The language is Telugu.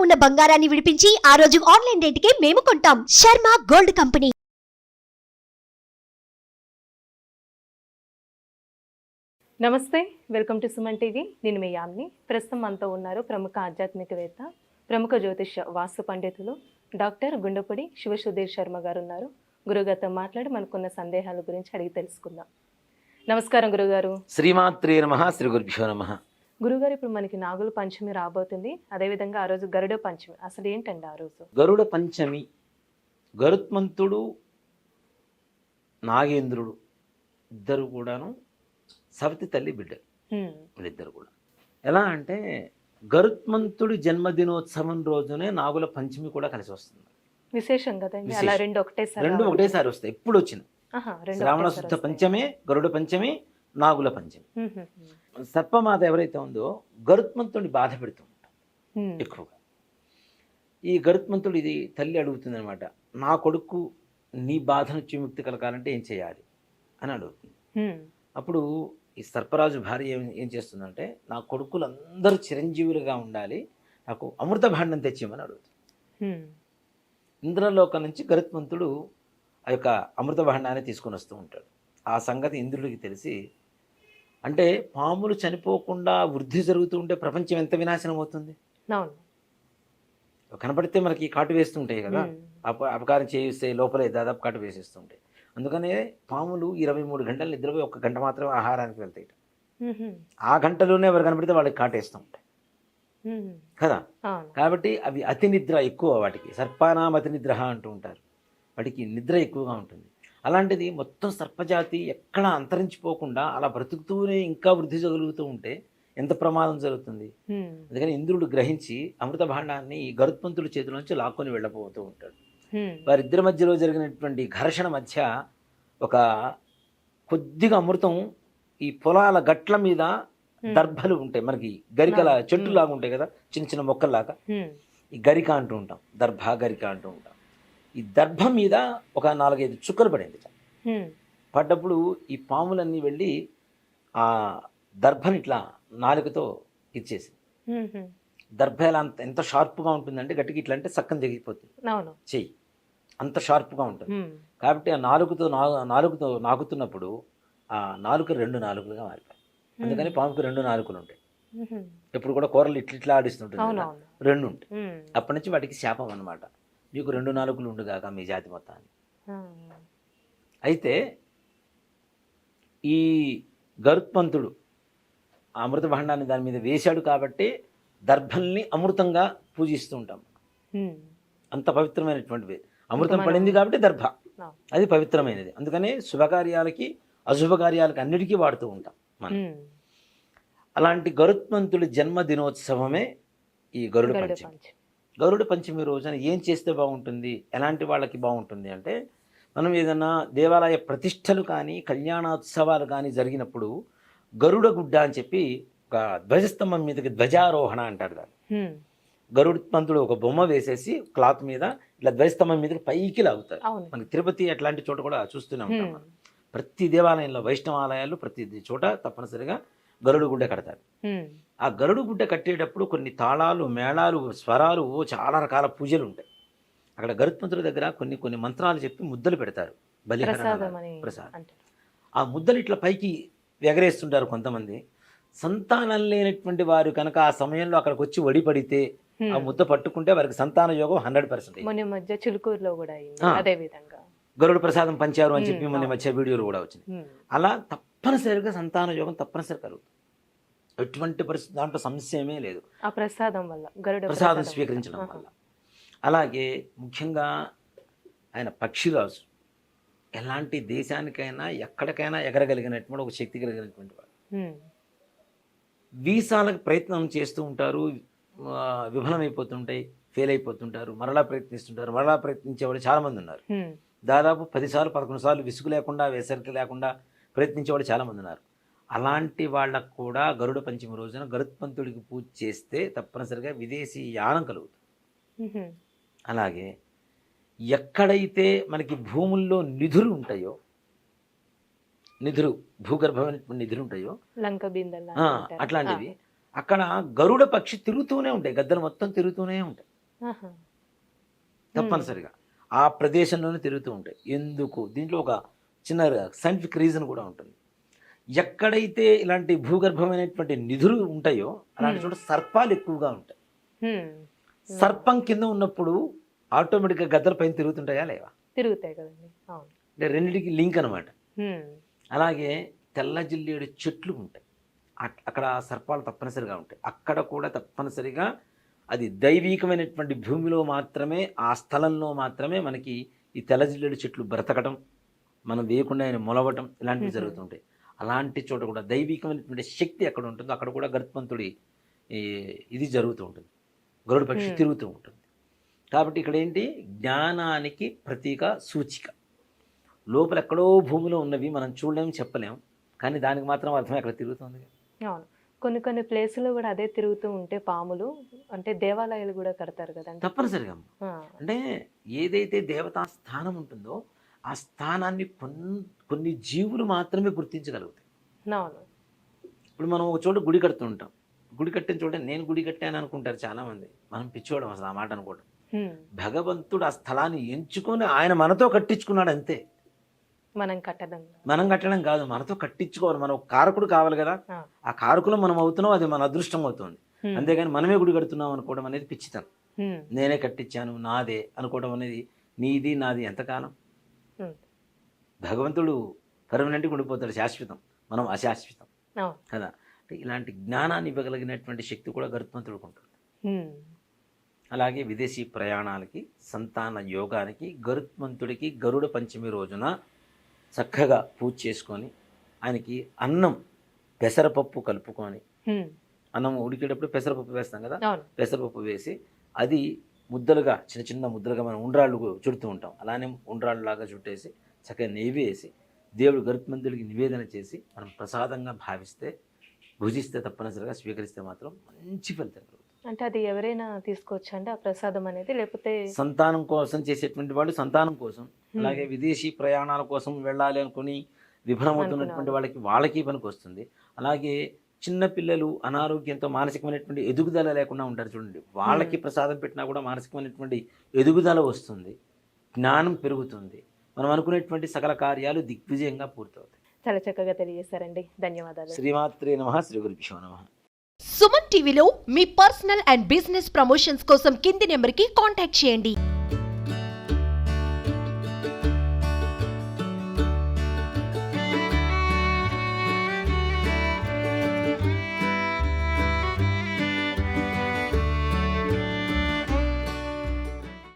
ఉన్న బంగారాన్ని విడిపించి ఆ రోజు ఆన్లైన్ రేటుకే మేము కొంటాం. Sharma gold company. నమస్తే, వెల్కమ్ టు సుమన్ టీవీ. నేను మీ యామ్ని. ప్రస్తుతం మనతో ఉన్నారు ప్రముఖ ఆధ్యాత్మికవేత్త, ప్రముఖ జ్యోతిష వాస్తు పండితులు డాక్టర్ గుండెపూడి శివసుధీర్ శర్మ గారు ఉన్నారు. గురుగారితో మాట్లాడి మనకున్న సందేహాల గురించి అడిగి తెలుసుకుందాం. నమస్కారం గురుగారు. శ్రీమాత్రే నమః. శ్రీ గురుభ్యో నమః. గురుగారు, ఇప్పుడు మనకి నాగుల పంచమి రాబోతుంది. అదేవిధంగా ఆ రోజు గరుడ పంచమి. అసలు ఏంటండి ఆ రోజు? గరుడ పంచమి, గరుత్మంతుడు నాగేంద్రుడు ఇద్దరు కూడాను సవతి తల్లి బిడ్డలు. వీళ్ళిద్దరు కూడా ఎలా అంటే గరుత్మంతుడి జన్మదినోత్సవం రోజునే నాగుల పంచమి కూడా కలిసి వస్తుంది. విశేషం కదండి. అలా రెండు ఒకటేసారి వస్తాయి. ఎప్పుడు వచ్చిన శ్రావణ శుద్ధ పంచమే గరుడ పంచమి, నాగుల పంచమి. సర్పమాత ఎవరైతే ఉందో గరుత్మంతుడిని బాధ పెడుతూ ఉంటాం ఎక్కువగా. ఈ గరుత్మంతుడు ఇది తల్లి అడుగుతుంది అనమాట, నా కొడుకు నీ బాధ నుంచి విముక్తి కలగాలంటే ఏం చేయాలి అని అడుగుతుంది. అప్పుడు ఈ సర్పరాజు భార్య ఏం చేస్తుందంటే, నా కొడుకులందరూ చిరంజీవులుగా ఉండాలి, నాకు అమృత భాండం తెచ్చేయమని అడుగుతుంది. ఇంద్రలోకం నుంచి గరుత్మంతుడు ఆ యొక్క అమృత భాండాన్ని తీసుకొని వస్తూ ఉంటాడు. ఆ సంగతి ఇంద్రుడికి తెలిసి, అంటే పాములు చనిపోకుండా వృద్ధి జరుగుతూ ఉంటే ప్రపంచం ఎంత వినాశనం అవుతుంది. కనపడితే మనకి కాటు వేస్తుంటాయి కదా, అపకారం చేయిస్తే లోపలే దాదాపు కాటు వేసేస్తుంటాయి. అందుకనే పాములు 23 గంటలు నిద్రపోయి 1 గంట మాత్రమే ఆహారానికి వెళ్తాయి. ఆ గంటలోనే ఎవరు కనపడితే వాళ్ళకి కాటేస్తూ ఉంటాయి కదా. కాబట్టి అవి అతి నిద్ర ఎక్కువ, వాటికి సర్పానాం అతి నిద్ర అంటూ ఉంటారు. వాటికి నిద్ర ఎక్కువగా ఉంటుంది. అలాంటిది మొత్తం సర్పజాతి ఎక్కడ అంతరించిపోకుండా అలా బ్రతుకుతూనే ఇంకా వృద్ధి జరుగుతూ ఉంటే ఎంత ప్రమాదం జరుగుతుంది. అందుకని ఇంద్రుడు గ్రహించి అమృత భాండాన్ని ఈ గరుత్మంతుడి చేతిలోంచి లాక్కొని వెళ్ళబోతూ ఉంటాడు. వారిద్దరి మధ్యలో జరిగినటువంటి ఘర్షణ మధ్య ఒక కొద్దిగా అమృతం ఈ పొలాల గట్ల మీద దర్భలు ఉంటాయి, మనకి గరికల చెట్టులాగా ఉంటాయి కదా, చిన్న చిన్న మొక్కల్లాగా. ఈ గరిక అంటూ ఉంటాం, దర్భ గరిక అంటూ ఉంటాం. ఈ దర్భ మీద ఒక 4-5 చుక్కలు పడింది. పడ్డప్పుడు ఈ పాములన్నీ వెళ్ళి ఆ దర్భని ఇట్లా నాలుకతో ఇచ్చేసి, దర్భ ఎలా ఎంత షార్ప్గా ఉంటుందంటే గట్టికి ఇట్లా అంటే సక్కని దిగిపోతుంది చెయ్యి, అంత షార్ప్గా ఉంటుంది. కాబట్టి ఆ నాలుగుతో నాకుతున్నప్పుడు ఆ నాలుక 2 నాలుకలుగా మారిపోయి. అందుకని పాముకి 2 నాలుకలు ఉంటాయి. ఎప్పుడు కూడా కూరలు ఇట్లా ఆడిస్తుంటుంది, 2 ఉంటాయి. అప్పటి నుంచి వాటికి శాపం అనమాట, మీకు 2 నాలుకలు ఉండుగాక మీ జాతి మొత్తాన్ని. అయితే ఈ గరుత్మంతుడు అమృత భాండాన్ని దాని మీద వేశాడు కాబట్టి దర్భల్ని అమృతంగా పూజిస్తూ ఉంటాం. అంత పవిత్రమైనటువంటివి. అమృతం పడింది కాబట్టి దర్భ అది పవిత్రమైనది. అందుకనే శుభకార్యాలకి అశుభకార్యాలకి అన్నిటికీ వాడుతూ ఉంటాం మనం. అలాంటి గరుత్మంతుడి జన్మదినోత్సవమే ఈ గరుడ పంచమి. గరుడ పంచమి రోజున ఏం చేస్తే బాగుంటుంది, ఎలాంటి వాళ్ళకి బాగుంటుంది అంటే, మనం ఏదన్నా దేవాలయ ప్రతిష్టలు కానీ కళ్యాణోత్సవాలు కానీ జరిగినప్పుడు గరుడ గుడ్డ అని చెప్పి ఒక ధ్వజస్తంభం మీదకి ధ్వజారోహణ అంటారు దాన్ని. గరుత్మంతుడు ఒక బొమ్మ వేసేసి క్లాత్ మీద ఇట్లా ధ్వజస్తంభం మీదకి పైకి లాగుతారు. మనకి తిరుపతి అట్లాంటి చోట కూడా చూస్తూనే ఉంటాం. ప్రతి దేవాలయంలో, వైష్ణవాలయాలు ప్రతి చోట తప్పనిసరిగా గరుడు గుడ్డ కడతారు. ఆ గరుడు గుడ్డ కట్టేటప్పుడు కొన్ని తాళాలు, మేళాలు, స్వరాలు, చాలా రకాల పూజలు ఉంటాయి. అక్కడ గరుత్మంతుడి దగ్గర కొన్ని మంత్రాలు చెప్పి ముద్దలు పెడతారు, ప్రసాదం. ఆ ముద్దలు ఇట్లా పైకి ఎగరేస్తుంటారు కొంతమంది. సంతానం లేనటువంటి వారు కనుక ఆ సమయంలో అక్కడికి వచ్చి వడి పడితే ఆ ముద్ద పట్టుకుంటే వారికి సంతాన యోగం 100%. మొన్న మధ్య చిలుకూరులో కూడా అదే విధంగా గరుడు ప్రసాదం పంచారు అని చెప్పి మొన్న మధ్య వీడియోలు కూడా వచ్చినాయి. అలా తప్పనిసరిగా సంతాన యోగం తప్పనిసరి కలుగుతుంది. ఎటువంటి పరిస్థితి దాంట్లో సంశయమే లేదు, ఆ ప్రసాదం వల్ల, ప్రసాదం స్వీకరించడం వల్ల. అలాగే ముఖ్యంగా ఆయన పక్షిరాజు, ఎలాంటి దేశానికైనా ఎక్కడికైనా ఎగరగలిగినటువంటి ఒక శక్తి కలిగినటువంటి వాడు. వీసాలకు ప్రయత్నం చేస్తూ ఉంటారు, విఫలమైపోతుంటాయి, ఫెయిల్ అయిపోతుంటారు, మరలా ప్రయత్నిస్తుంటారు. మరలా ప్రయత్నించేవాళ్ళు చాలామంది ఉన్నారు. దాదాపు 10 సార్లు 11 సార్లు విసుగు లేకుండా, వేసరికి లేకుండా ప్రయత్నించేవాళ్ళు చాలామంది ఉన్నారు. అలాంటి వాళ్ళకు కూడా గరుడ పంచమి రోజున గరుత్మంతుడికి పూజ చేస్తే తప్పనిసరిగా విదేశీ యానం కలుగుతుంది. అలాగే ఎక్కడైతే మనకి భూముల్లో నిధులు ఉంటాయో, నిధులు భూగర్భమైన నిధులు ఉంటాయో, అట్లాంటివి అక్కడ గరుడ పక్షి తిరుగుతూనే ఉంటాయి, గద్దలు మొత్తం తిరుగుతూనే ఉంటాయి. ఆహా. తప్పనిసరిగా ఆ ప్రదేశంలోనే తిరుగుతూ ఉంటాయి. ఎందుకు దీంట్లో ఒక చిన్న సైంటిఫిక్ రీజన్ కూడా ఉంటుంది. ఎక్కడైతే ఇలాంటి భూగర్భమైనటువంటి నిధులు ఉంటాయో అలాంటి చోట సర్పాలు ఎక్కువగా ఉంటాయి. హ్మ్. సర్పం కింద ఉన్నప్పుడు ఆటోమేటిక్గా గద్దల పైన తిరుగుతుంటాయా లేవా? తిరుగుతాయి కదండి. అవును. అంటే రెండింటికి లింక్ అనమాట. హ్మ్. అలాగే తెల్ల జిల్లేడు చెట్లు ఉంటాయి, అక్కడ సర్పాలు తప్పనిసరిగా ఉంటాయి. అక్కడ కూడా తప్పనిసరిగా అది దైవీకమైనటువంటి భూమిలో మాత్రమే, ఆ స్థలంలో మాత్రమే మనకి ఈ తెల్ల జిల్లేడు చెట్లు బ్రతకటం, మనం వేయకుండా ఆయన మొలవటం ఇలాంటివి జరుగుతుంటాయి. అలాంటి చోట కూడా దైవికమైనటువంటి శక్తి ఎక్కడ ఉంటుందో అక్కడ కూడా గరుత్మంతుడి ఇది జరుగుతూ ఉంటుంది, గరుడ పక్షి తిరుగుతూ ఉంటుంది. కాబట్టి ఇక్కడ ఏంటి, జ్ఞానానికి ప్రతీక సూచిక. లోపల ఎక్కడో భూమిలో ఉన్నవి మనం చూడలేము, చెప్పలేము, కానీ దానికి మాత్రం అర్థం ఎక్కడ తిరుగుతుంది. అవును. కొన్ని కొన్ని ప్లేసులు కూడా అదే తిరుగుతూ ఉంటే పాములు, అంటే దేవాలయాలు కూడా కడతారు కదండి. తప్పనిసరిగా ఆ. అంటే ఏదైతే దేవతా స్థానం ఉంటుందో ఆ స్థానాన్ని కొన్ని జీవులు మాత్రమే గుర్తించగలుగుతాయి. అవును. ఇప్పుడు మనం ఒక చోట గుడి కడుతుంటాం, గుడి కట్టిన చోట నేను గుడి కట్టాను అనుకుంటారు చాలామంది. మనం పిచ్చోడం అసలు ఆ మాట అనుకోవడం. భగవంతుడు ఆ స్థలాన్ని ఎంచుకొని ఆయన మనతో కట్టించుకున్నాడు అంతే. మనం కట్టడం మనం కట్టడం కాదు, మనతో కట్టించుకోవాలి. మనం ఒక కారకుడు కావాలి కదా, ఆ కారకులు మనం అవుతున్నాం, అది మన అదృష్టం అవుతుంది. అంతేగాని మనమే గుడి కడుతున్నాం అనుకోవడం అనేది పిచ్చితనం. నేనే కట్టించాను నాదే అనుకోవడం అనేది నీది నాది ఎంతకాలం? భగవంతుడు పర్మనెంట్గా ఉండిపోతాడు, శాశ్వతం, మనం అశాశ్వతం కదా. ఇలాంటి జ్ఞానాన్ని ఇవ్వగలిగినటువంటి శక్తి కూడా గరుత్మంతుడికి ఉంటుంది. అలాగే విదేశీ ప్రయాణాలకి, సంతాన యోగానికి గరుత్మంతుడికి గరుడ పంచమి రోజున చక్కగా పూజ చేసుకొని ఆయనకి అన్నం పెసరపప్పు కలుపుకొని, అన్నం ఉడికేటప్పుడు పెసరపప్పు వేస్తాం కదా, పెసరపప్పు వేసి అది ముద్దలుగా చిన్న చిన్న ముద్దలుగా మనం ఉండ్రాళ్ళు చుడుతూ ఉంటాం, అలానే ఉండ్రాళ్ళు లాగా చుట్టేసి చక్కగా నెయ్యి వేసి దేవుడు గరుత్మంతుడికి నివేదన చేసి మనం ప్రసాదంగా భావిస్తే, భుజిస్తే, తప్పనిసరిగా స్వీకరిస్తే మాత్రం మంచి ఫలితం కలుగుతుంది. అంటే అది ఎవరైనా తీసుకోవచ్చు అండి ఆ ప్రసాదం అనేది, లేకపోతే సంతానం కోసం చేసేటువంటి వాళ్ళు సంతానం కోసం, అలాగే విదేశీ ప్రయాణాల కోసం వెళ్ళాలి అనుకుని విఫలమవుతున్నటువంటి వాళ్ళకి పనికి వస్తుంది. అలాగే చిన్న పిల్లలు అనారోగ్యంతో మానసికమైనటువంటి ఎదుగుదల లేకుండా ఉంటారు చూడండి, వాళ్ళకి ప్రసాదం పెట్టినా కూడా మానసికమైనటువంటి ఎదుగుదల వస్తుంది, జ్ఞానం పెరుగుతుంది, మనం అనుకునేటువంటి సకల కార్యాలు దిగ్విజయంగా పూర్తవుతాయి. చాలా చక్కగా తెలియజేశారండి, ధన్యవాదాలు. శ్రీమాత్రే నమః, శ్రీ గురుభ్యో నమః. సుమన్ టీవీలో మీ పర్సనల్ అండ్ బిజినెస్ ప్రమోషన్స్ కోసం కింది నెంబర్కి కాంటాక్ట్ చేయండి.